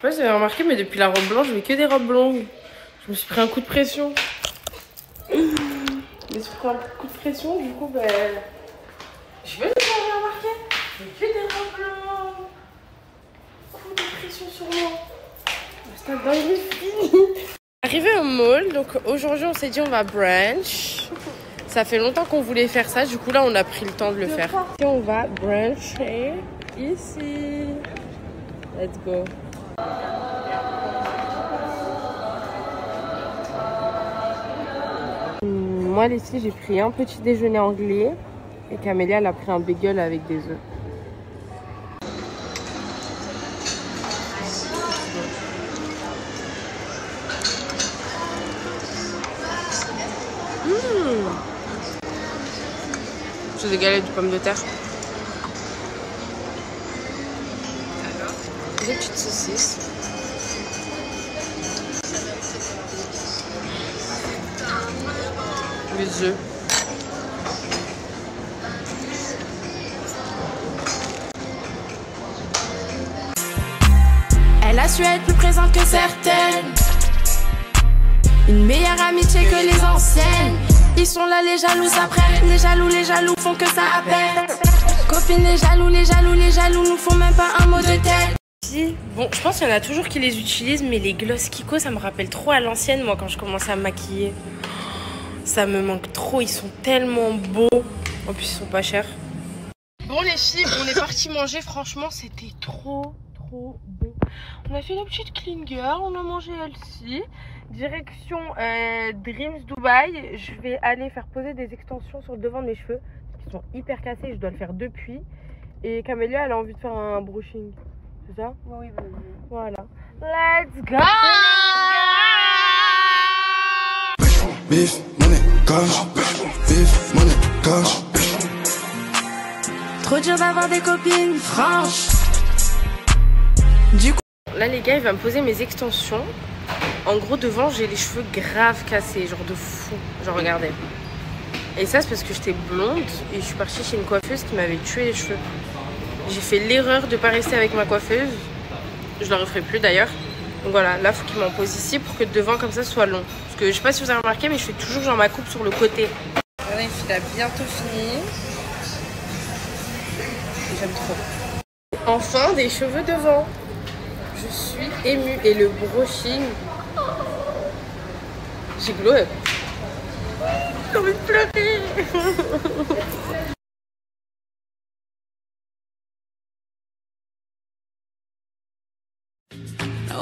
sais pas si vous avez remarqué, mais depuis la robe blanche, je mets que des robes longues. Je me suis pris un coup de pression. Je me suis pris un coup de pression, du coup, ben. Je sais pas si vous avez remarqué. Je mets que des robes longues. Coup de pression sur moi. C'est un dingue fini. Arrivé au mall, donc aujourd'hui, on s'est dit on va brunch. Ça fait longtemps qu'on voulait faire ça, du coup, là, on a pris le temps de le faire. Et on va bruncher ici. Let's go. Moi, Leslie, j'ai pris un petit déjeuner anglais et Camélia, elle a pris un bagel avec des œufs. C'est des galettes de pommes de terre. Des petites saucisses. Les œufs. Elle a su être plus présente que certaines. Une meilleure amitié que les anciennes. Ils sont là les jaloux s'apprennent. Les jaloux font que ça appelle. Copine les jaloux nous font même pas un mot de tête. Bon, je pense qu'il y en a toujours qui les utilisent, mais les gloss Kiko, ça me rappelle trop à l'ancienne, moi, quand je commençais à me maquiller. Ça me manque trop, ils sont tellement beaux. En plus, ils sont pas chers. Bon, les filles, on est parti manger. Franchement, c'était trop bon. On a fait la petite clean girl, on a mangé elle-ci. Direction Dreams Dubaï. Je vais aller faire poser des extensions sur le devant de mes cheveux. Qui sont hyper cassés, je dois le faire depuis. Et Camélia, elle a envie de faire un brushing. C'est ça? Oui, oui. Voilà. Let's go! Beef, money, cash. Beef, money, cash. Trop dur d'avoir des copines franches. Du coup, là les gars, il va me poser mes extensions. En gros, devant, j'ai les cheveux grave cassés, genre de fou. Genre, regardez. Et ça, c'est parce que j'étais blonde et je suis partie chez une coiffeuse qui m'avait tué les cheveux. J'ai fait l'erreur de pas rester avec ma coiffeuse. Je le referai plus d'ailleurs. Donc voilà, là, il faut qu'il m'en pose ici pour que devant, comme ça, soit long. Parce que je sais pas si vous avez remarqué, mais je fais toujours genre ma coupe sur le côté. Regardez, il a bientôt fini. J'aime trop. Enfin, des cheveux devant. Je suis émue. Et le brushing. J'ai glow up. J'ai envie de pleurer.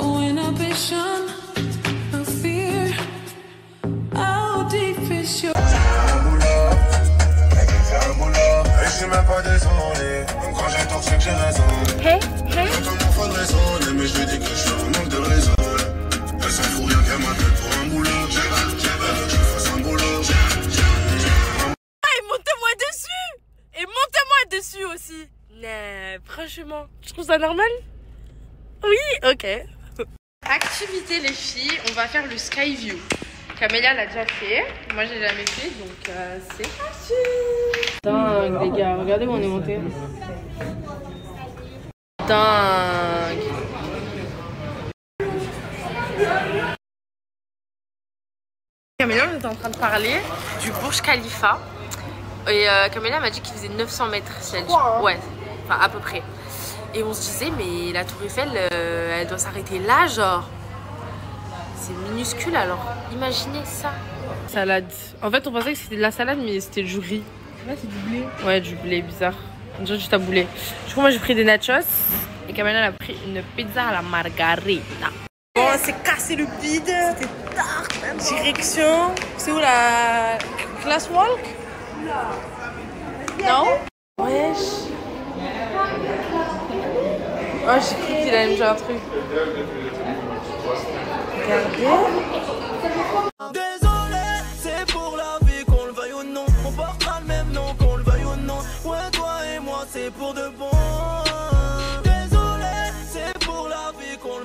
no inhibition, no fear. How deep is your... Et je suis même pas désolé. Même quand j'ai tort, c'est que j'ai raison. Hey. Tout le monde faut de raisonner, mais je lui dis que je suis en manque de réseau. Elle s'en fout rien qu'elle m'appelle pour un boulot. Je veux que je fasse un boulot. Et montez-moi dessus. Et montez-moi dessus aussi. Non, franchement, je trouve ça normal. Oui, ok. Activité les filles, on va faire le sky view. Camélia l'a déjà fait, moi j'ai jamais fait, donc c'est parti. Dingue les gars, regardez où on est monté. Dingue. Camélia, on était en train de parler du Burj Khalifa. Et Camélia m'a dit qu'il faisait 900 mètres. Si elle dit. Ouais, enfin à peu près. Et on se disait, mais la Tour Eiffel, elle doit s'arrêter là, genre. C'est minuscule alors. Imaginez ça. Salade. En fait, on pensait que c'était de la salade, mais c'était du riz. Là, c'est du blé. Ouais, du blé, bizarre. On dirait du taboulé. Du coup, moi, j'ai pris des nachos. Et Camélia, elle a pris une pizza à la margarita. Bon, on s'est cassé le bide. C'était tard. Direction. C'est où la class walk? Non? Wesh. Oh, j'ai cru qu'il allait me dire un truc. Regardez. Désolé, c'est pour la vie qu'on le veuille ou non. On portera le même nom qu'on le veuille ou non. Ouais, toi et moi, c'est pour de bon. Désolé, c'est pour la vie qu'on le...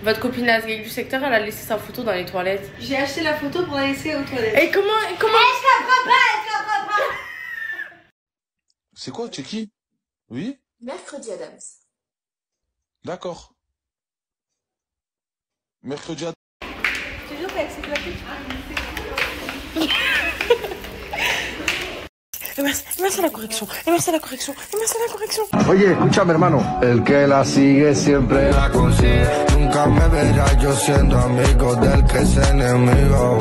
Votre copine Nazgay du secteur, elle a laissé sa photo dans les toilettes. J'ai acheté la photo pour la laisser aux toilettes. Et comment... Je comprends pas. C'est quoi, tu es qui? Oui? Mercredi Adams. D'accord. Mercredi à... Je te jure qu'avec ces claquettes, Merci la correction. Merci la correction. Merci la correction. Oye, escúchame, hermano. El que la sigue siempre la consigue. Nunca me verás yo siendo amigo del que es enemigo.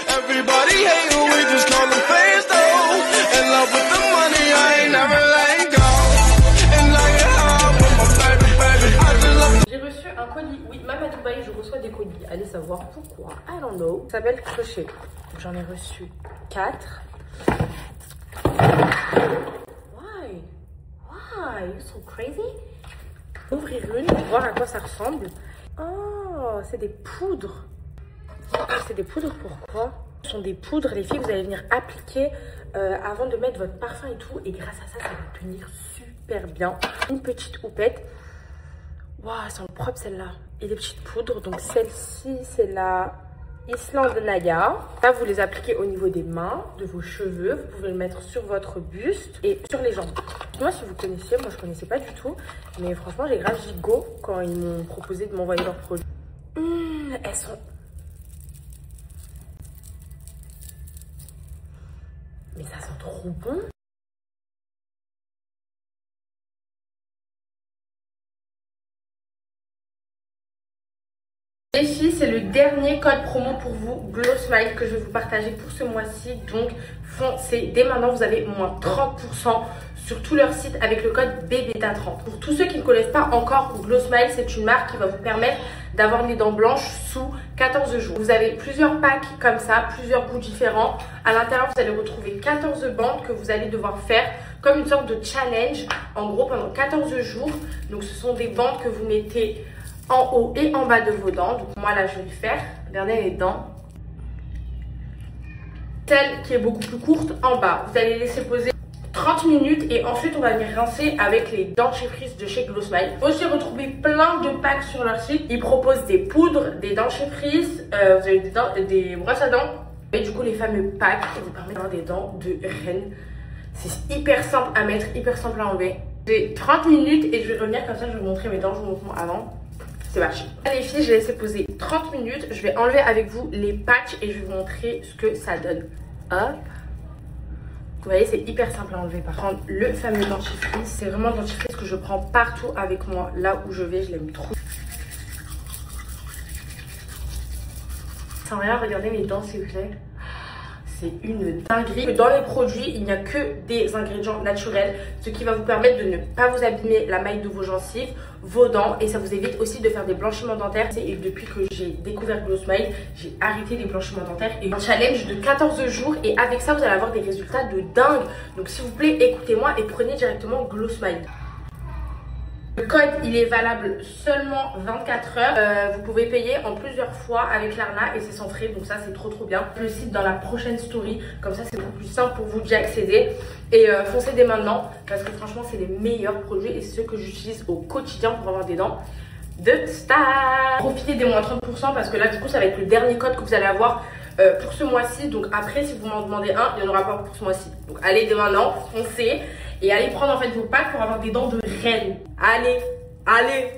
Everybody hate who we just call them fans though. In love with the money, I ain't never letting go. And like it hard with my baby, I just love. J'ai reçu un colis. Oui, même à Dubaï, je reçois des colis. Allez savoir pourquoi. I don't know. Ça s'appelle Crochet. J'en ai reçu 4. Why? Why? You're so crazy? Ouvrir une pour voir à quoi ça ressemble. Oh, c'est des poudres. C'est des poudres, pourquoi? Ce sont des poudres, les filles, que vous allez venir appliquer avant de mettre votre parfum et tout. Et grâce à ça, ça va tenir super bien. Une petite houppette. Waouh, elles sont propres celles-là. Et les petites poudres. Donc celle-ci, c'est la Island Naya. Là, vous les appliquez au niveau des mains, de vos cheveux. Vous pouvez le mettre sur votre buste et sur les jambes. Moi, si vous connaissiez, moi je connaissais pas du tout. Mais franchement, j'ai grave gigot quand ils m'ont proposé de m'envoyer leurs produits. Elles sont... Mais ça sent trop bon. Les filles, c'est le dernier code promo pour vous, Glow Smile, que je vais vous partager pour ce mois-ci. Donc, foncez. Dès maintenant, vous avez moins 30% sur tout leur site avec le code BBETA30. Pour tous ceux qui ne connaissent pas encore, Glow Smile, c'est une marque qui va vous permettre d'avoir les dents blanches sous 14 jours. Vous avez plusieurs packs comme ça, plusieurs goûts différents. À l'intérieur, vous allez retrouver 14 bandes que vous allez devoir faire comme une sorte de challenge, en gros, pendant 14 jours. Donc, ce sont des bandes que vous mettez en haut et en bas de vos dents. Donc moi là je vais le faire. Regardez les dents. Celle qui est beaucoup plus courte en bas. Vous allez laisser poser 30 minutes et ensuite on va venir rincer avec les dentifrices de chez Glow Smile. Vous pouvez aussi retrouver plein de packs sur leur site. Ils proposent des poudres, des dentifrices, vous avez des brosses à dents. Et du coup les fameux packs qui vous permettent d'avoir des dents de reine. C'est hyper simple à mettre, hyper simple à enlever. J'ai 30 minutes et je vais revenir comme ça, je vais vous montrer mes dents, je vous montre moi avant. C'est parti. Les filles, je vais laisser poser 30 minutes. Je vais enlever avec vous les patchs et je vais vous montrer ce que ça donne. Hop. Vous voyez, c'est hyper simple à enlever. Par contre, le fameux dentifrice, c'est vraiment le dentifrice que je prends partout avec moi. Là où je vais, je l'aime trop. Sans rien, regardez mes dents, s'il vous plaît. C'est une dinguerie. Dans les produits, il n'y a que des ingrédients naturels, ce qui va vous permettre de ne pas vous abîmer la maille de vos gencives, vos dents, et ça vous évite aussi de faire des blanchiments dentaires. Et depuis que j'ai découvert Glow Smile, j'ai arrêté les blanchiments dentaires et un challenge de 14 jours. Et avec ça, vous allez avoir des résultats de dingue. Donc s'il vous plaît, écoutez-moi et prenez directement Glow Smile. Le code, il est valable seulement 24 heures. Vous pouvez payer en plusieurs fois avec l'Arna et c'est sans frais. Donc ça, c'est trop bien. Le site dans la prochaine story. Comme ça, c'est beaucoup plus simple pour vous d'y accéder. Et foncez dès maintenant parce que franchement, c'est les meilleurs produits et c'est ceux que j'utilise au quotidien pour avoir des dents de star. Profitez des moins 30% parce que là, du coup, ça va être le dernier code que vous allez avoir pour ce mois-ci. Donc après, si vous m'en demandez un, il n'y en aura pas pour ce mois-ci. Donc allez dès maintenant, foncez. Et allez prendre en fait vos packs pour avoir des dents de reine. Allez, allez.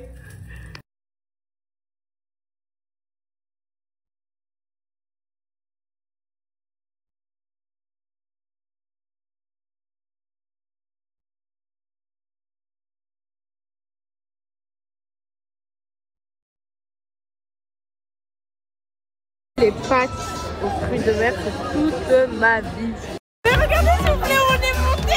Les pâtes aux fruits de mer pour toute ma vie. Mais regardez s'il vous plaît, on est monté.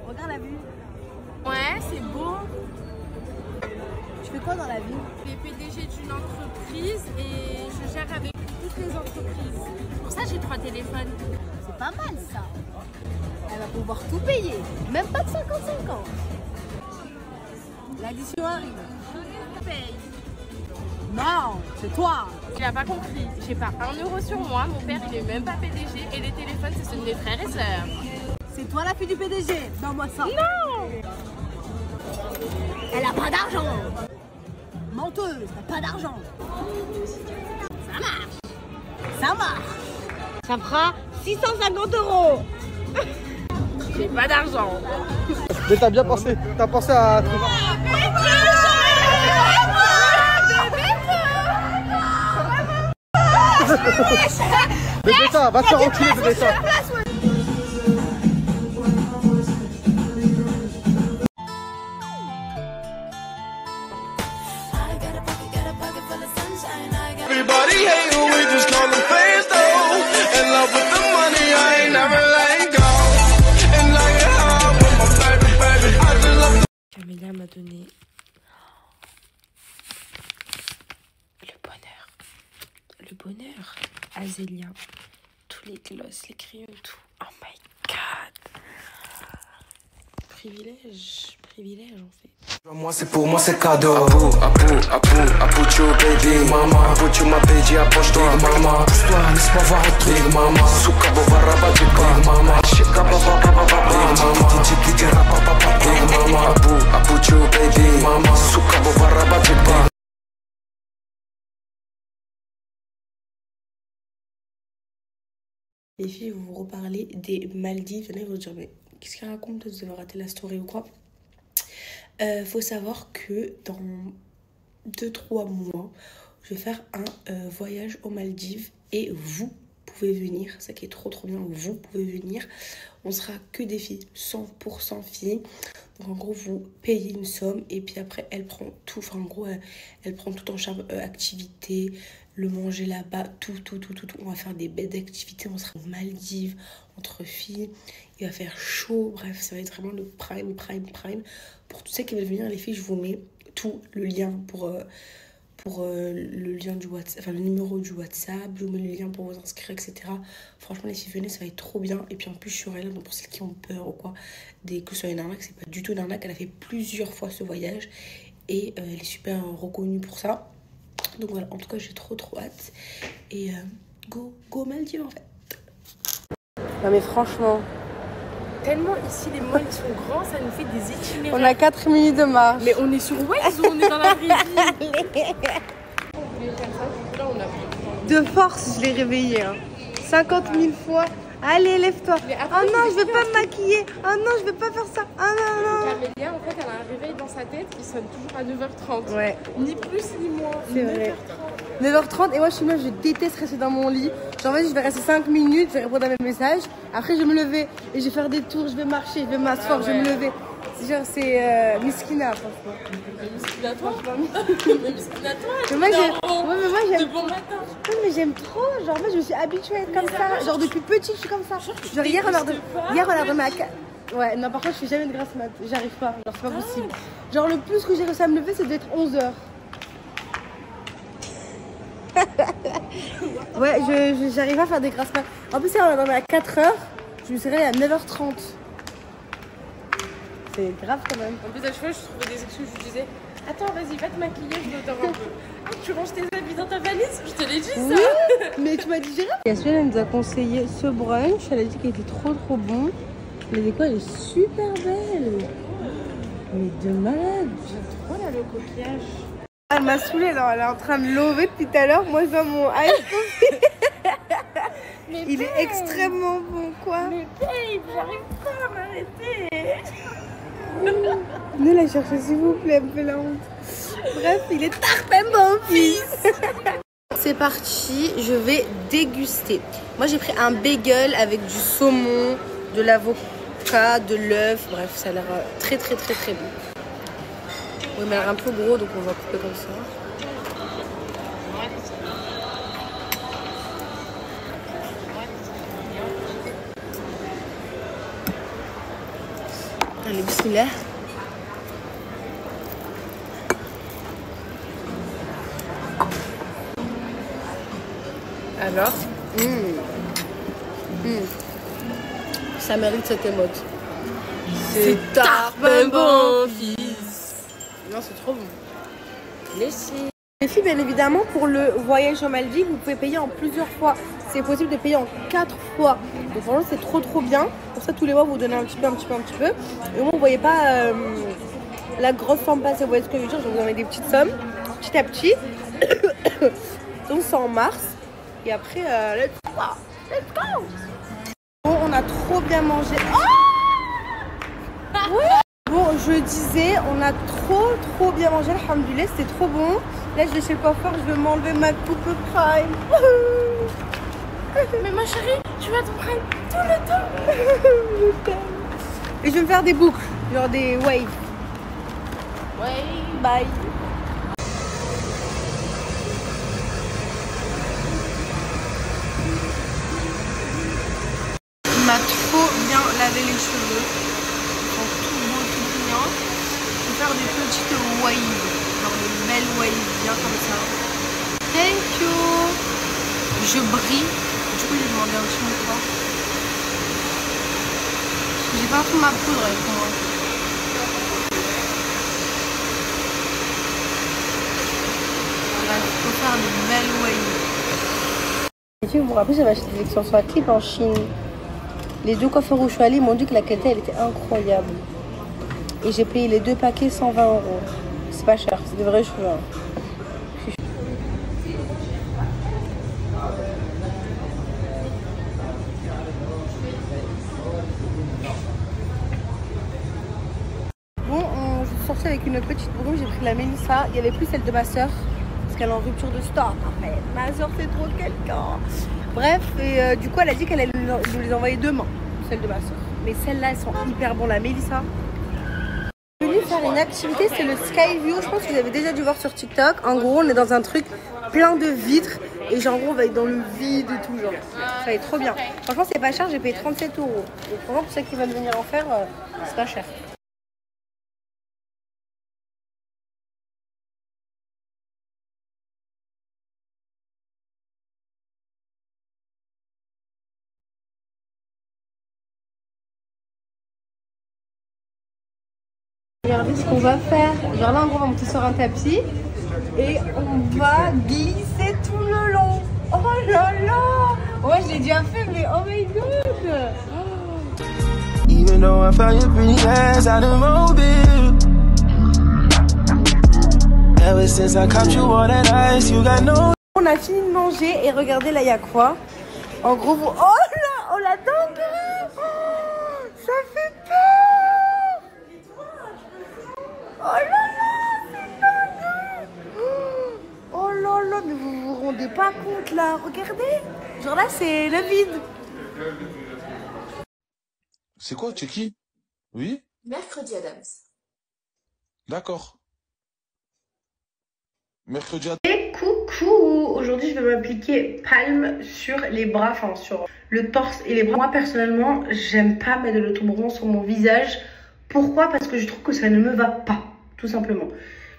Regarde la vue. Ouais, c'est beau. Tu fais quoi dans la vie? Je suis PDG d'une entreprise et je gère avec toutes les entreprises. j'ai 3 téléphones. C'est pas mal ça. Elle va pouvoir tout payer. Même pas de 50-50. L'addition arrive. Je paye. Non, c'est toi. Tu as pas compris. J'ai pas 1 euro sur moi. Mon père, il est même pas PDG. Et les téléphones, c'est ceux de mes frères et sœurs. C'est toi la fille du PDG. Donne-moi ça. Non. Elle a pas d'argent. Menteuse, t'as pas d'argent. Ça marche. Ça marche. Ça fera 650 €. J'ai pas d'argent. Mais t'as bien pensé. T'as pensé à... Bébé, va te faire enculer, bébé. Everybody hate when we just call them fans though. In love with the money, I ain't never letting go. And like it hard with my baby, I just love. Camélia m'a donné le bonheur. Le bonheur. Azélia. Tous les glosses, les crayons, tout. Oh my god. Privilège. Privilège en fait. Moi c'est pour moi c'est cadeau. I put you baby mama. I put you my baby, approche-toi mama. Pousse-toi, laisse-moi voir autre truc mama. Souka bobara badi big mama. Shika baba baba baba mama. Tiki dira papa papa big mama. I put you baby mama. Souka bobara badi big. Les filles vont vous reparler des Maldives. Il y en a qui vont dire mais qu'est-ce qu'elle raconte? Vous avez raté la story ou quoi? Faut savoir que dans 2-3 mois, je vais faire un voyage aux Maldives et vous pouvez venir. Ça qui est trop bien, vous pouvez venir. On sera que des filles, 100% filles. Donc en gros, vous payez une somme et puis après, elle prend tout. Enfin en gros, elle prend tout en charge, activité, le manger là-bas, tout. On va faire des bêtes d'activités. On sera aux Maldives, entre filles. Il va faire chaud. Bref, ça va être vraiment le prime. Pour tous ceux qui veulent venir, les filles, je vous mets tout le lien pour le lien du WhatsApp, enfin le numéro du WhatsApp, je vous mets le lien pour vous inscrire, etc. Franchement, les filles, venez, ça va être trop bien. Et puis en plus, je serai là, donc pour celles qui ont peur ou quoi, que ce soit une arnaque, c'est pas du tout une arnaque. Elle a fait plusieurs fois ce voyage et elle est super reconnue pour ça. Donc voilà, en tout cas, j'ai trop hâte. Et go Maldives en fait. Non mais franchement, Tellement ici, les malls sont grands, ça nous fait des itinéraires. on a 4 minutes de marche. Mais on est sur Waze ou on est dans la vraie vie? De force, je l'ai réveillé. 50 000 fois. Allez, lève-toi. Oh non, je vais pas me maquiller. Oh non, je vais pas faire ça. Oh non. Camélia, en fait, elle a un réveil dans sa tête qui sonne toujours à 9h30. Ouais, Ni plus ni moins. c'est vrai. 9h30 et moi je suis meuf, je déteste rester dans mon lit. Genre en fait, je vais rester 5 minutes, je vais répondre à mes messages. Après je vais me lever et je vais faire des tours, je vais marcher, je vais m'asseoir, je vais me lever. C'est genre c'est miskina franchement. Miskina toi. Mais moi j'aime. Ouais, mais moi De j'aime. bon matin. Ouais, mais j'aime trop. Genre moi je me suis habituée à être comme ça. Genre depuis petite je suis comme ça. Genre hier on a redonné ma Ouais, non par contre je fais jamais de grasse mat. J'arrive pas. Genre c'est pas possible. Genre le plus que j'ai réussi à me lever c'est d'être 11h. Ouais, j'arrive à faire des grasses mat. En plus, on a dormi à 4h. Je me suis réveillée à 9h30. C'est grave quand même. En plus, à chaque fois, je trouvais des excuses. Je disais, attends, vas-y, va te maquiller, je m'endors un peu. Ah, tu ranges tes habits dans ta valise? Je te l'ai dit, ça. Oui, mais tu m'as dit Gérard. Yasmine, elle nous a conseillé ce brunch. Elle a dit qu'il était trop bon. La déco, elle est super belle. Mais de malade. J'aime trop là, le coquillage. Elle m'a saoulée, là. Elle est en train de lever depuis tout à l'heure. Moi, je vois mon ice coffee. Il est extrêmement bon, quoi. Mais babe, j'arrive pas à m'arrêter. Venez la chercher, s'il vous plaît, elle me fait la honte. Bref, il est tard, mon fils. C'est parti, je vais déguster. Moi, j'ai pris un bagel avec du saumon, de l'avocat, de l'œuf. Bref, ça a l'air très bon. Oui, mais elle a l'air un peu gros, donc on va couper comme ça. Allez, bismillah. Alors Ça mérite cette émote. C'est tard, ben bon, fils. Non, c'est trop bon. Les filles, bien évidemment, pour le voyage aux Maldives, vous pouvez payer en plusieurs fois. C'est possible de payer en 4 fois. Donc franchement, c'est trop bien. Pour ça, tous les mois, vous donnez un petit peu. Et au moins, vous voyez pas la grosse somme passer. Vous voyez ce que je veux dire? Je vais vous donner des petites sommes, petit à petit. Donc c'est en mars. Et après, let's go. Bon, on a trop bien mangé. Ouais. Bon, je disais, on a trop bien mangé, alhamdoulilah, c'était trop bon. Là, je vais chez le coiffeur, je vais m'enlever ma coupe prime. Mais ma chérie, tu vas t'en prendre tout le temps. Je t'aime. Et je vais me faire des boucles, genre des waves. Ouais. Bye. Il m'a trop bien lavé les cheveux. Ils sont tout beaux, tout brillants. Je vais faire des petites waves. Genre des belles waves, bien comme ça. Thank you. Je brille. Du coup, j'ai demandé un petit mouchoir. J'ai pas tout ma poudre avec moi. Voilà, il faut faire des belles waves. Et puis, vous vous rappelez, j'avais acheté des extensions à clip en Chine. Les 2 coiffeurs où je suis allée m'ont dit que la qualité elle était incroyable. Et j'ai payé les 2 paquets 120 €. C'est pas cher, c'est des vrais cheveux. Hein. Bon, je suis sortie avec une petite brume, j'ai pris la Mélissa. Il n'y avait plus celle de ma soeur, parce qu'elle est en rupture de stock. Après, ma soeur c'est trop quelqu'un. Bref, et du coup, elle a dit qu'elle allait nous les envoyer demain, celle de ma soeur. Mais celles-là, elles sont hyper bonnes. La Mélissa. Je suis venue faire une activité, c'est le Skyview. Je pense que vous avez déjà dû voir sur TikTok. En gros, on est dans un truc plein de vitres. Et genre, en gros, on va être dans le vide et tout. Genre, ça va être trop bien. Franchement, c'est pas cher, j'ai payé 37 €. Donc, franchement, pour ceux qui veulent venir en faire, c'est pas cher. Regardez ce qu'on va faire. Genre là, en gros, on va monter sur un tapis et on va glisser tout le long. Oh là là! Ouais, je l'ai déjà fait, mais oh my god! Even though I found your pretty ass out of mobile. Ever since I caught you all that ice, you got no. On a fini de manger et regardez là, il y a quoi? En gros, vous. Oh là! Oh la dinguerie! Oh, ça fait peur! Oh là là, c'est dingue! Oh là là, mais vous vous rendez pas compte là, regardez! Genre là, c'est le vide. C'est quoi, tu es qui? Oui? Mercredi Adams. D'accord. Mercredi Adams. Et coucou! Aujourd'hui, je vais m'appliquer Palm sur les bras, enfin sur le torse et les bras. Moi, personnellement, j'aime pas mettre de l'autombron sur mon visage. Pourquoi? Parce que je trouve que ça ne me va pas. Tout simplement.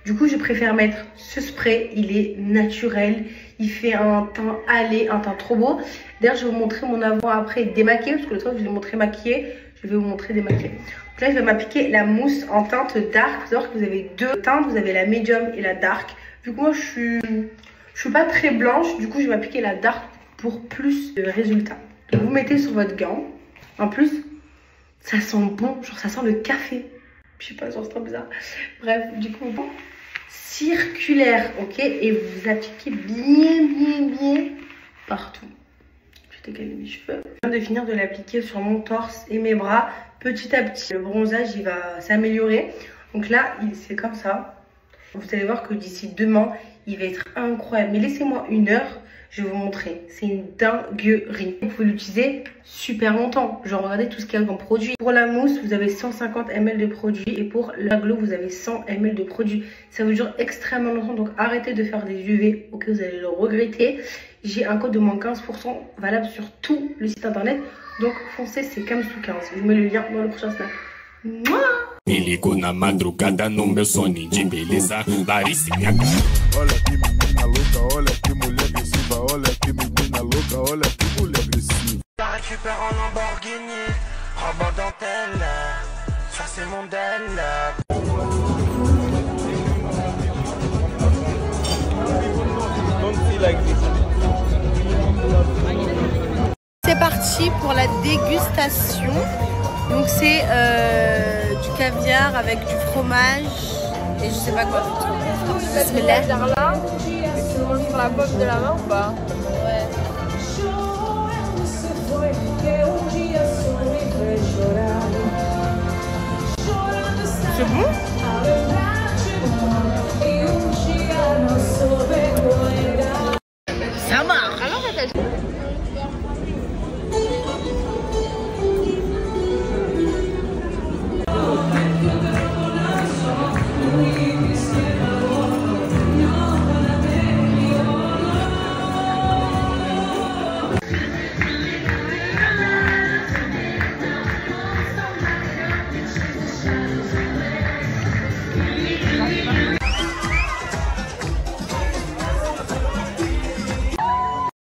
Du coup, je préfère mettre ce spray. Il est naturel. Il fait un teint allé, un teint trop beau. D'ailleurs, je vais vous montrer mon avant-après démaquillé. Parce que l'autre fois, je vous ai montré maquillé. Je vais vous montrer démaquillé. Donc là, je vais m'appliquer la mousse en teinte dark. Il faut savoir que vous avez 2 teintes. Vous avez la medium et la dark. Du coup, moi, je suis pas très blanche. Du coup, je vais m'appliquer la dark pour plus de résultats. Donc, vous mettez sur votre gant. En plus, ça sent bon. Genre, ça sent le café. Je sais pas, c'est trop bizarre. Bref, du coup, bon, circulaire, ok? Et vous appliquez bien partout. Je vais décaler mes cheveux. Je viens de finir de l'appliquer sur mon torse et mes bras. Petit à petit, le bronzage, il va s'améliorer. Donc là, c'est comme ça. Vous allez voir que d'ici demain, il va être incroyable. Mais laissez-moi 1 heure. Je vais vous montrer, c'est une dinguerie. Vous pouvez l'utiliser super longtemps. Genre regardez tout ce qu'il y a dans produit. Pour la mousse, vous avez 150 ml de produit. Et pour la glow, vous avez 100 ml de produit. Ça vous dure extrêmement longtemps. Donc arrêtez de faire des UV. Ok, vous allez le regretter. J'ai un code de moins 15% valable sur tout le site internet. Donc foncez, c'est Kamsou 15. Je vous mets le lien dans le prochain snap. Mouah! Me ligo na madrugada no meu soninho de beleza. Larissa, minha cara. Olha que menina louca, olha que mulher agressiva. Olha que menina louca, olha que mulher agressiva. super en Lamborghini. Robe en dentelle, ça c'est mon del. C'est parti pour la dégustation. Donc c'est du caviar avec du fromage et je sais pas quoi. C'est là. Tu manges sur la pomme de la main ou pas? Ouais. C'est bon? Ça marche.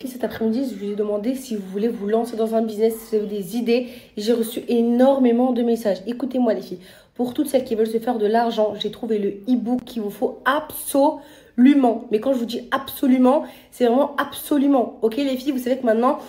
Cet après-midi, je lui ai demandé si vous voulez vous lancer dans un business, si vous avez des idées. J'ai reçu énormément de messages. Écoutez-moi les filles, pour toutes celles qui veulent se faire de l'argent, j'ai trouvé le e-book qu'il vous faut absolument. Mais quand je vous dis absolument, c'est vraiment absolument. Ok les filles, vous savez que maintenant,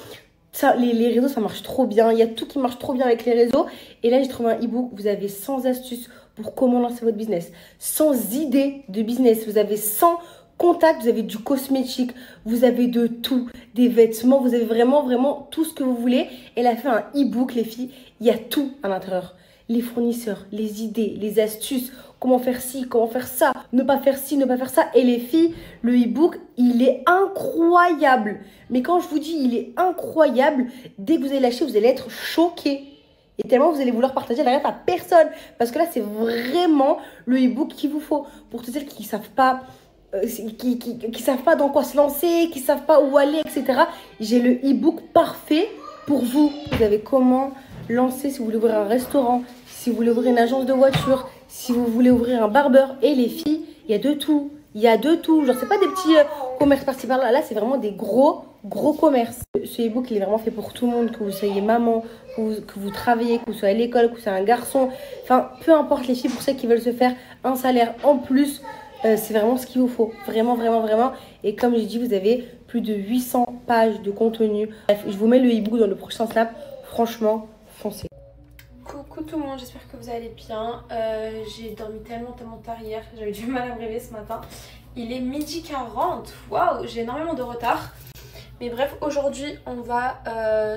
ça, les réseaux, ça marche trop bien. Il y a tout qui marche trop bien avec les réseaux. Et là, j'ai trouvé un e-book. Vous avez 100 astuces pour comment lancer votre business. 100 idées de business. Vous avez 100 contacts, vous avez du cosmétique, vous avez de tout, des vêtements, vous avez vraiment tout ce que vous voulez. Elle a fait un e-book les filles, il y a tout à l'intérieur. Les fournisseurs, les idées, les astuces, comment faire ci, comment faire ça, ne pas faire ci, ne pas faire ça. Et les filles, le e-book, il est incroyable. Mais quand je vous dis il est incroyable, dès que vous allez lâcher, vous allez être choqués. Et tellement vous allez vouloir partager la reste à personne. Parce que là, c'est vraiment le e-book qu'il vous faut. Pour toutes celles qui ne savent pas... qui savent pas dans quoi se lancer, qui savent pas où aller, etc. J'ai le e-book parfait pour vous. Vous savez comment lancer si vous voulez ouvrir un restaurant, si vous voulez ouvrir une agence de voiture, si vous voulez ouvrir un barbeur. Et les filles, il y a de tout. Il y a de tout. Genre, c'est pas des petits commerces par-ci par-là. Là, c'est vraiment des gros commerces. Ce e-book, il est vraiment fait pour tout le monde. Que vous soyez maman, que vous travaillez, que vous soyez à l'école, que vous soyez un garçon. Enfin, peu importe les filles, pour celles qui veulent se faire un salaire en plus. C'est vraiment ce qu'il vous faut, vraiment. Et comme j'ai dit, vous avez plus de 800 pages de contenu. Bref, je vous mets le e-book dans le prochain snap. Franchement, foncez. Coucou tout le monde, j'espère que vous allez bien. J'ai dormi tellement tard hier, j'avais du mal à me réveiller ce matin. Il est 12h40, waouh, j'ai énormément de retard. Mais bref, aujourd'hui, on va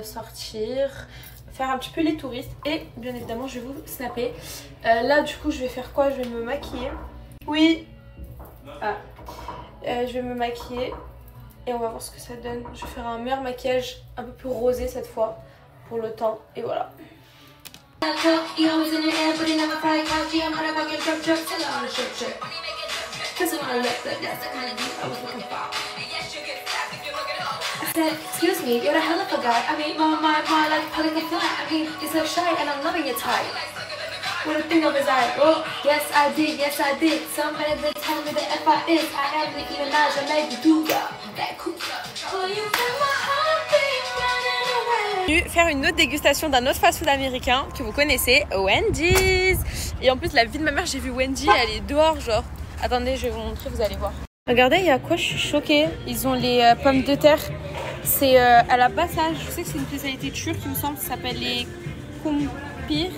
sortir, faire un petit peu les touristes. Et bien évidemment, je vais vous snapper. Là, du coup, je vais faire quoi? Je vais me maquiller. Oui. Je vais me maquiller et on va voir ce que ça donne. Je vais faire un meilleur maquillage, un peu plus rosé cette fois pour le temps et voilà. Excuse me, you're a hell of a guy. I mean, my like a fly. I mean, you're so shy and I'm loving your type. With a thing of his eye, oh, yes I did. Somebody did tell me that if I is, I am Nicki Minaj, I made you do that cool. Oh, you feel my heart beat running away. Faire une autre dégustation d'un autre fast-food américain que vous connaissez, Wendy's. Et en plus, la vie de ma mère, j'ai vu Wendy, elle est dehors, genre. Attendez, je vais vous montrer, vous allez voir. Regardez, il y a quoi? Je suis choquée. Ils ont les pommes de terre. C'est à la Bassage. Je sais que c'est une spécialité turque, il me semble, ça s'appelle les kumpir.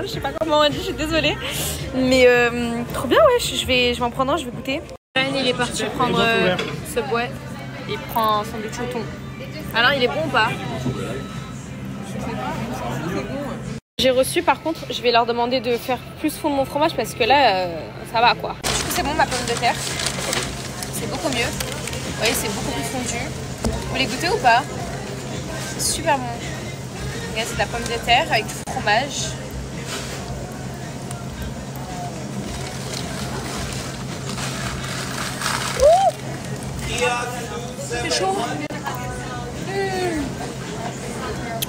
Je sais pas comment on dit, je suis désolée. Mais trop bien, ouais, je vais m'en prendre un, je vais goûter. Il est parti prendre Subway et il prend un sandwich au thon. Alors, il est bon ou pas? J'ai reçu, par contre, je vais leur demander de faire plus fondre mon fromage parce que là, ça va quoi. Du coup, c'est bon ma pomme de terre. C'est beaucoup mieux. Vous voyez, c'est beaucoup plus fondu. Vous voulez goûter ou pas? C'est super bon. Regarde, c'est de la pomme de terre avec du fromage. C'est chaud.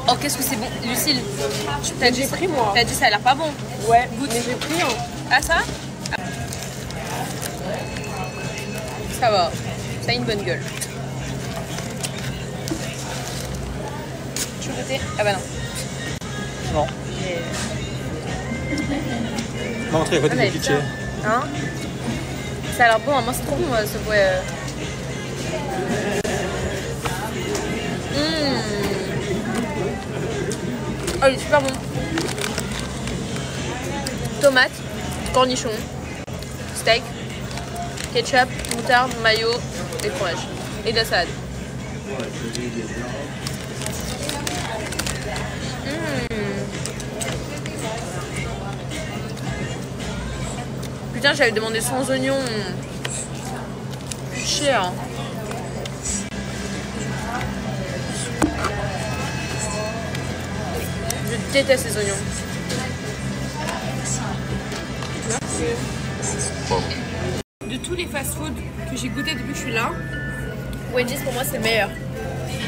Oh, qu'est-ce que c'est bon. Lucille, t'as dit, pris moi. T'as dit ça a l'air pas bon. Ouais, goûte. Mais j'ai pris. Hein. Ah, ça? Ça va. Ça a une bonne gueule. Tu veux goûter? Ah bah non. Non. Non, très Ah, mais putain. Hein? Ça a l'air bon, moi c'est trop bon ce bouet. Oh, il est super bon. Tomate, cornichon, steak, ketchup, moutarde, mayo et fromage. Et de la salade. Putain, j'avais demandé sans oignons. Plus cher. Je déteste les oignons. De tous les fast-food que j'ai goûté depuis que je suis là, Wendy's pour moi c'est le meilleur.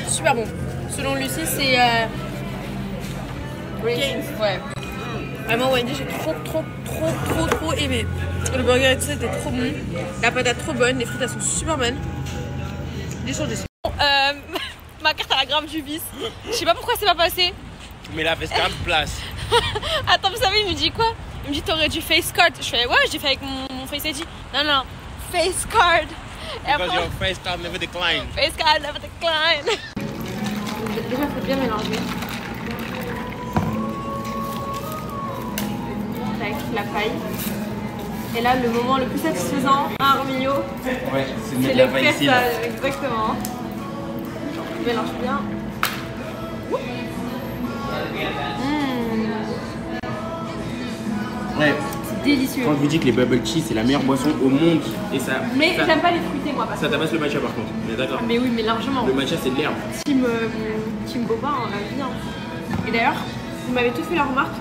Super bon. Selon Lucie, c'est. Ouais. Vraiment, Wendy's, j'ai trop aimé. Le burger et tout ça était trop bon. La patate trop bonne, les frites elles sont super bonnes. Les choses ma carte à la grave du vice. Je sais pas pourquoi c'est pas passé. Mais la face card place. Attends, vous savez, il me dit quoi? Il me dit t'aurais dû face card. Je fais ouais, j'ai fait avec mon face ID. Non, face card. Because your face card never decline. Face card never decline. Déjà, faut bien mélanger. Avec la paille. Et là, le moment le plus satisfaisant, un Romillo. Ouais, c'est le la paille ici. Exactement. On mélange bien. Ouais. C'est délicieux. Quand je vous dis que les bubble tea c'est la meilleure boisson au monde et ça. Mais j'aime pas les fruités moi. Ça tabasse le matcha par contre. On est d'accord? Mais oui, mais largement. Le matcha c'est de l'herbe. Team Boba, on a bien. Et d'ailleurs, vous m'avez tous fait la remarque.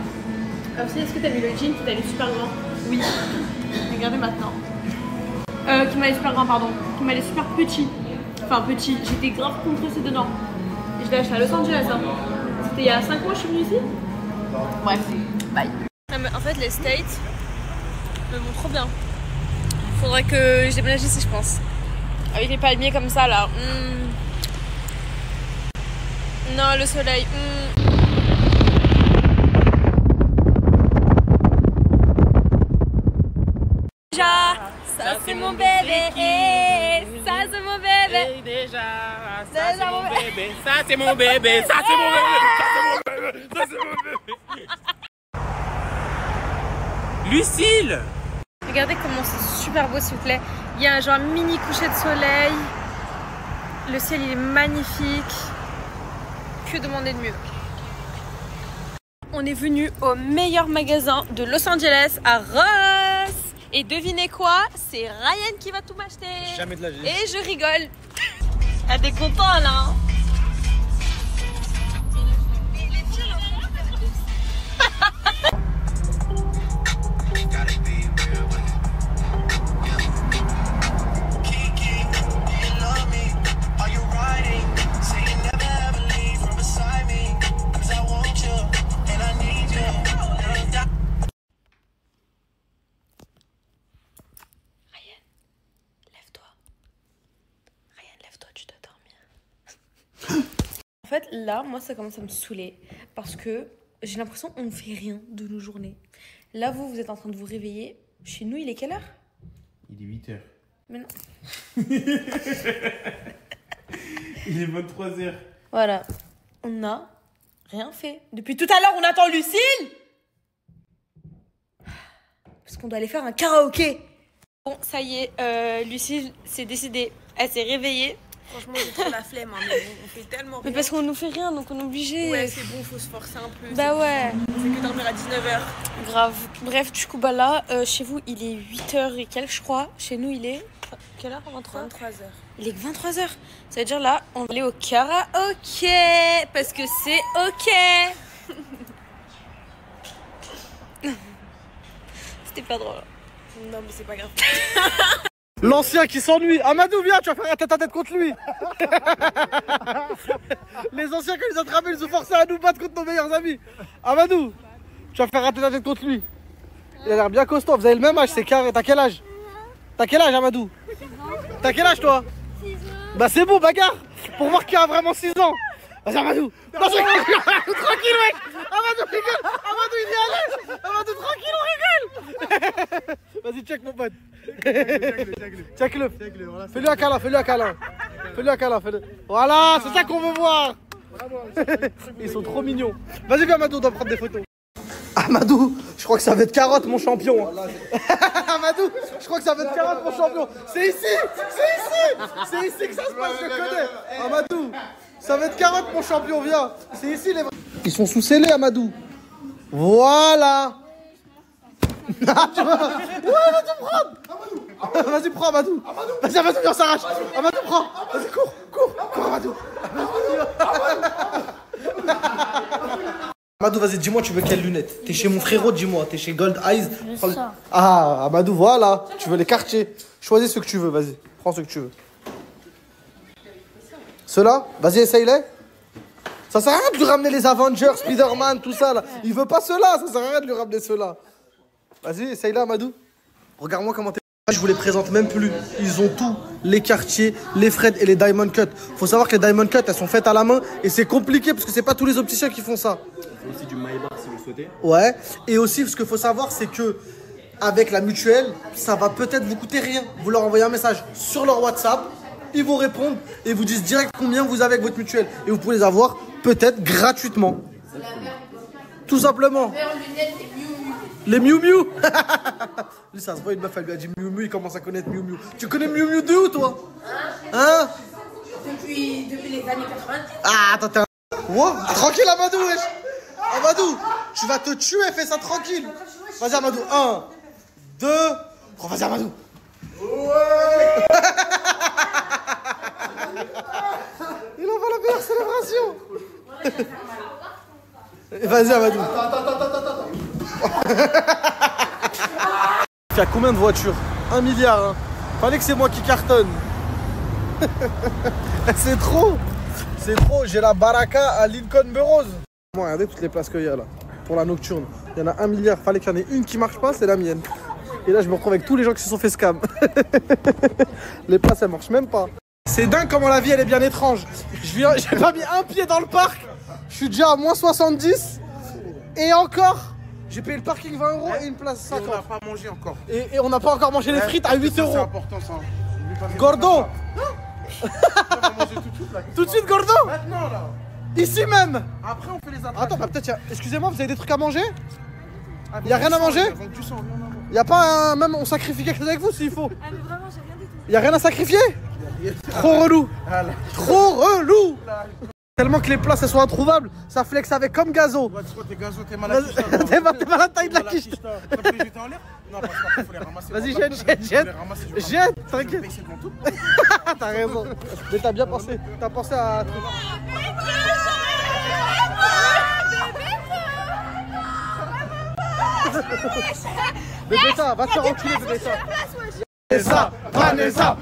Est-ce que t'as mis le jean qui t'allait super grand? Oui. Regardez maintenant. Qui m'allait super grand, pardon. Qui m'allait super petit. Enfin petit. J'étais grave compressée dedans. Et je l'ai acheté à Los Angeles. Hein. C'était il y a 5 mois, je suis venue ici. Bref, bye. En fait, les States me vont trop bien. Faudrait que je déménage ici, je pense. Avec les palmiers comme ça, là. Non, le soleil. Déjà, ça c'est mon bébé. Ça c'est mon bébé. Déjà, ça c'est mon bébé. Ça c'est mon bébé. Ça c'est mon bébé. Ça c'est mon bébé. Lucille! Regardez comment c'est super beau s'il vous plaît. Il y a un genre mini coucher de soleil. Le ciel il est magnifique. Que demander de mieux? On est venu au meilleur magasin de Los Angeles à Ross. Et devinez quoi? C'est Ryan qui va tout m'acheter. Jamais de la vie. Et je rigole. Ah t'es content là? En fait, là, moi, ça commence à me saouler parce que j'ai l'impression qu'on ne fait rien de nos journées. Là, vous êtes en train de vous réveiller. Chez nous, il est quelle heure? Il est 8h. Mais non. Il est 23h. Voilà. On n'a rien fait. Depuis tout à l'heure, on attend Lucille. Parce qu'on doit aller faire un karaoké. Bon, ça y est, Lucille s'est décidée. Elle s'est réveillée. Franchement, j'ai trop la flemme, hein, mais on fait tellement rien. Mais parce qu'on nous fait rien, donc on est obligé. Ouais, c'est bon, faut se forcer un peu. Bah ouais. On fait que dormir à 19h. Grave. Bref, du coup, bah là, chez vous, il est 8h et quelques, je crois. Chez nous, il est... Quelle heure? 23h. Il est que 23h. Ça veut dire là, on va aller au karaoké. Parce que c'est ok. C'était pas drôle. Non, mais c'est pas grave. L'ancien qui s'ennuie. Amadou, viens, tu vas faire un tête-à-tête contre lui. Les anciens, quand ils ont attrapé, ils ont forcé à nous battre contre nos meilleurs amis. Amadou, tu vas faire un tête-à-tête contre lui. Il a l'air bien costaud. Vous avez le même âge, c'est carré. T'as quel âge? T'as quel âge, Amadou? 6 ans. T'as quel âge, toi? 6 ans. Bah, c'est bon, bagarre. Pour voir qui a vraiment 6 ans. Vas-y, Amadou. Non, tranquille, mec. Amadou, rigole. Amadou, il y allait. Amadou, tranquille, on rigole. Vas-y, check, mon pote. Check-le. Fais-lui un câlin, fais-lui un câlin. Fais-lui un câlin, fais-le. Voilà, c'est ça qu'on veut voir. Ils sont trop mignons. Vas-y, viens, Amadou, on doit prendre des photos. Amadou, je crois que ça va être carotte, mon champion. Amadou, je crois que ça va être carotte, mon champion. C'est ici, c'est ici. C'est ici que ça se passe, je connais. Amadou, ça va être carotte, mon champion, viens. C'est ici, les vrais. Ils sont sous scellés, Amadou. Voilà. Ouais, vas-y, prends. Vas-y, prends, Amadou. Vas-y, Amadou, viens, on s'arrache. Amadou, prends. Vas-y, cours, Amadou. Amadou, vas-y, dis-moi, tu veux quelles lunettes? T'es chez mon frérot, dis-moi. T'es chez Gold Eyes. Ah, Amadou, voilà. Tu veux les quartiers. Choisis ce que tu veux, vas-y. Prends ce que tu veux. Ceux-là? Vas-y, essaye-les. Ça sert à rien de lui ramener les Avengers, Spider-Man, tout ça, là. Il veut pas ceux-là, ça sert à rien de lui ramener ceux-là. Vas-y, essaye-là, Amadou. Regarde-moi comment t'es. Je vous les présente même plus. Ils ont tout. Les quartiers, les Fred et les Diamond Cut. Faut savoir que les Diamond Cut, elles sont faites à la main et c'est compliqué parce que c'est pas tous les opticiens qui font ça. Il faut aussi du Maybach si vous le souhaitez. Ouais. Et aussi, ce qu'il faut savoir, c'est que avec la mutuelle, ça va peut-être vous coûter rien. Vous leur envoyez un message sur leur WhatsApp, ils vous répondent et vous disent direct combien vous avez avec votre mutuelle. Et vous pouvez les avoir peut-être gratuitement. Tout simplement. Les Miu Miu. Lui, ça se voit, une meuf, elle lui a dit Miu Miu, il commence à connaître Miu Miu. Tu connais Miu Miu de où, toi? Hein? Depuis les années 90. Ah, attends, t'es un... Wow. Tranquille, Amadou, wesh. Amadou, tu vas te tuer, fais ça tranquille. Vas-y, Amadou, 1, 2... Oh, vas-y, Amadou. Ouais. Il envoie la meilleure célébration. Vas-y, Amadou. Attends. Il y a combien de voitures? 1 milliard, hein. Fallait que c'est moi qui cartonne. C'est trop. C'est trop. J'ai la Baraka à Lincoln Burroughs. Regardez toutes les places qu'il y a là. Pour la nocturne. Il y en a 1 milliard. Fallait qu'il y en ait une qui marche pas, c'est la mienne. Et là, je me retrouve avec tous les gens qui se sont fait scam. Les places, elles marchent même pas. C'est dingue comment la vie, elle est bien étrange. J'ai pas mis un pied dans le parc. Je suis déjà à moins 70. Et encore, j'ai payé le parking 20 € et une place 50. Et on n'a pas mangé encore. Et on n'a pas encore mangé les frites à 8 €. C'est important ça. Gordo. Tout de suite, Gordo. Maintenant là. Ici même. Après on fait les attractions. Attends, bah, peut-être, excusez-moi, vous avez des trucs à manger? Il y a rien à manger? Il y a pas un... Même on sacrifie quelque chose avec vous s'il faut. Ah mais vraiment j'ai rien du tout. Il y a rien à sacrifier? Trop relou. Trop relou. Tellement que les places elles sont introuvables, ça flex avec comme Gazo. T'es Gazo, t'es malade. T'es mal à la taille de la quiche. T'as pris les jeter en l'air? Non, parce qu'après faut les ramasser. Vas-y, jette, t'inquiète. T'as raison. Mais t'as bien pensé. T'as pensé à... Bébéta, va te faire enculer, Bébéta. Vanessa.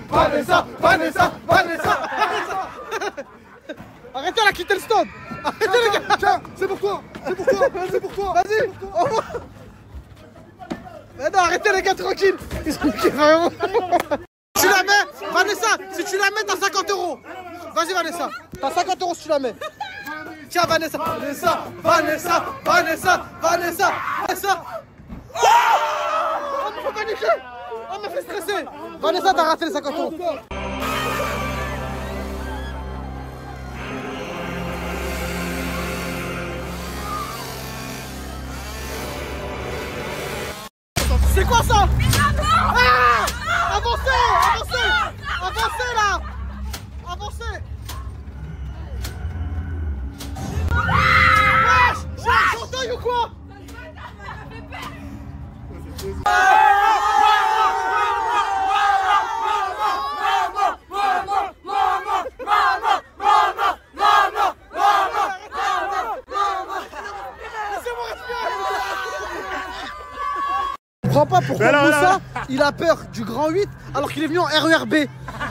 Arrêtez, elle a quitté le stade. Arrêtez les gars. Tiens, c'est pour toi. Vas-y. Mais non, arrêtez les gars, tranquille. Ils sont vraiment... Tu la mets, Vanessa, si tu la mets, t'as 50 €. Vas-y, Vanessa. T'as 50 € si tu la mets. Tiens, Vanessa. Oh, mais faut paniquer. Oh, m'a fait stresser. Vanessa, t'as raté les 50 €. C'est quoi ça? Ah, avancez là. Avancez. Wesh, j'ai un chanteur ou quoi? Je comprends pas pourquoi Moussa, il a peur du grand 8 alors qu'il est venu en RERB.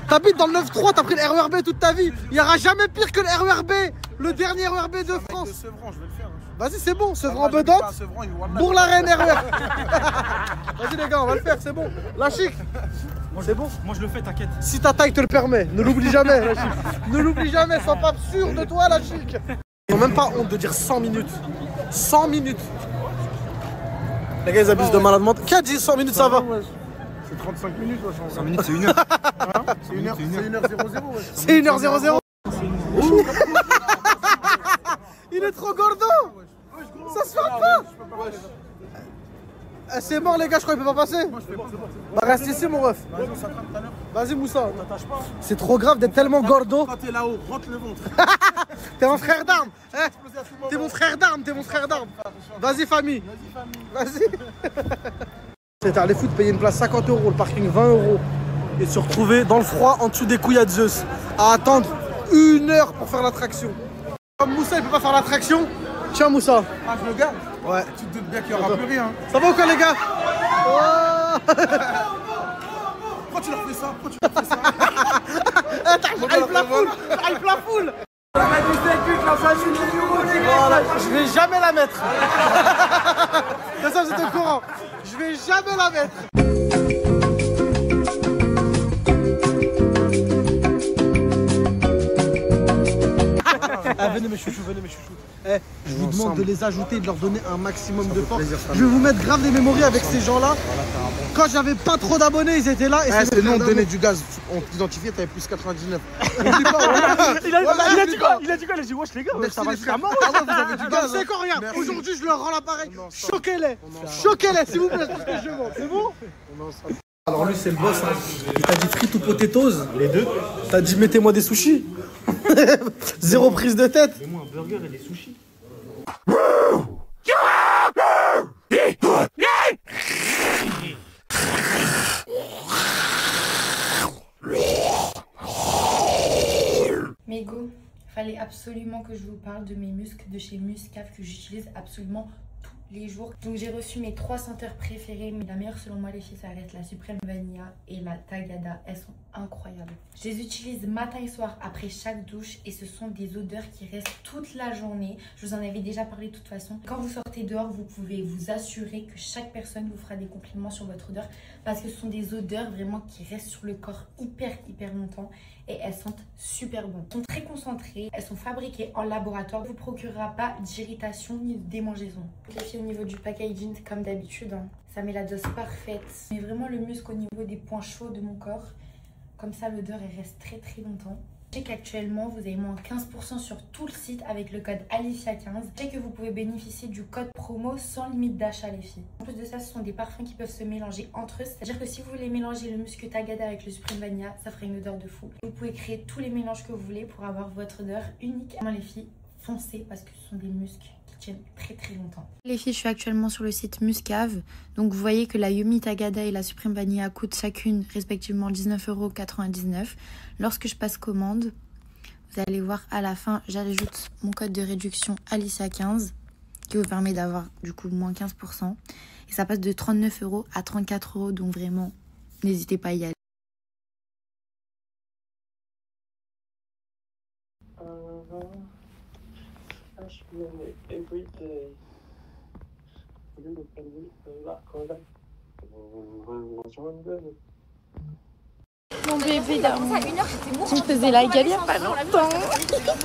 T'habites dans le 9-3, t'as pris le RERB toute ta vie. Il n'y aura jamais pire que le RERB, le dernier RERB de France. Sevran, je vais le faire. Vas-y, c'est bon, Sevran Bedante. Pour la reine RER. Vas-y, les gars, on va le faire, c'est bon. La chic. C'est bon. Moi, je le fais, t'inquiète. Si ta taille te le permet, ne l'oublie jamais, la chic. Ne l'oublie jamais, sois pas sûr de toi, la chic. Ils n'ont même pas honte de dire 100 minutes. 100 minutes. Les gars, ils abusent de malade mental. Qui a dit 100 minutes, ça va? C'est 35 minutes, ouais. 100 minutes, c'est 1 heure. C'est 1h00, ouais. C'est 1h00. Il est trop gordo. Ça se fait pas. C'est mort, les gars, je crois qu'il peut pas passer. Bah, reste ici, mon ref. Vas-y, Moussa. C'est trop grave d'être tellement gordo. Quand t'es là-haut, rentre le ventre. T'es mon frère d'armes. Hein? T'es mon frère d'armes, t'es mon frère d'armes. Vas-y, famille. Vas-y. C'est allé foutre, payer une place 50 €, le parking 20 € et se retrouver dans le froid en dessous des couilles à Zeus à attendre 1 heure pour faire l'attraction. Comme Moussa il peut pas faire l'attraction, tiens Moussa. Ah, je le garde? Ouais. Tu te doutes bien qu'il n'y aura plus rien. Ça va ou quoi les gars? Oh. Pourquoi tu leur fais ça? Pourquoi tu leur fais ça? Hype la foule. Hype la foule. Voilà, je vais jamais la mettre. C'est ça, vous êtes au courant. Je vais jamais la mettre. Ah, venez mes chouchous, venez mes chouchous. Eh, je vous demande de les ajouter et de leur donner un maximum de force. Je vais vous mettre grave des mémories avec ces gens-là. Quand j'avais pas trop d'abonnés, ils étaient là. Et c'est nous, on donnait du gaz. On t'identifiait, t'avais plus 99. Oublie pas, il a dit quoi? Il a dit quoi? Il a dit wesh les gars, ça va jusqu'à mort. Ah ouais, vous avez du gaz. C'est quoi, regarde. Aujourd'hui, je leur rends l'appareil. Choquez-les. Choquez-les, s'il vous plaît, parce que je demande. C'est bon? Alors lui, c'est le boss. Hein. Il t'a dit frites ou potatoes? Les deux. T'as dit mettez-moi des sushis. Zéro prise de tête. Mets-moi un burger et des sushis. Mégo, fallait absolument que je vous parle de mes muscles de chez Muscave que j'utilise absolument tous les jours. Donc j'ai reçu mes 3 senteurs préférées, mais la meilleure selon moi les filles ça reste la Supreme Vanilla et la Tagada. Elles sont incroyables. Je les utilise matin et soir après chaque douche et ce sont des odeurs qui restent toute la journée. Je vous en avais déjà parlé de toute façon. Quand vous sortez dehors, vous pouvez vous assurer que chaque personne vous fera des compliments sur votre odeur parce que ce sont des odeurs vraiment qui restent sur le corps hyper longtemps et elles sentent super bon. Elles sont très concentrées, elles sont fabriquées en laboratoire, ne vous procurera pas d'irritation ni de démangeaison. Les filles, au niveau du packaging, comme d'habitude, hein, ça met la dose parfaite. Mais vraiment le muscle au niveau des points chauds de mon corps. Comme ça, l'odeur elle reste très longtemps. Je sais qu'actuellement, vous avez moins 15% sur tout le site avec le code Alicia15. Je sais que vous pouvez bénéficier du code promo sans limite d'achat, les filles. En plus de ça, ce sont des parfums qui peuvent se mélanger entre eux. C'est-à-dire que si vous voulez mélanger le musc Tagada avec le Supreme Vanilla, ça fera une odeur de fou. Vous pouvez créer tous les mélanges que vous voulez pour avoir votre odeur unique. Les filles, foncez parce que ce sont des muscs qui tiennent très longtemps. Les filles, je suis actuellement sur le site Muscave. Donc vous voyez que la Yumi Tagada et la Supreme Vanilla coûtent chacune respectivement 19,99 €. Lorsque je passe commande, vous allez voir à la fin, j'ajoute mon code de réduction Alicia15 qui vous permet d'avoir du coup moins 15%. Et ça passe de 39 € à 34 €. Donc vraiment, n'hésitez pas à y aller. Mon bébé d'amour, tu me faisais la gueule il y a pas longtemps.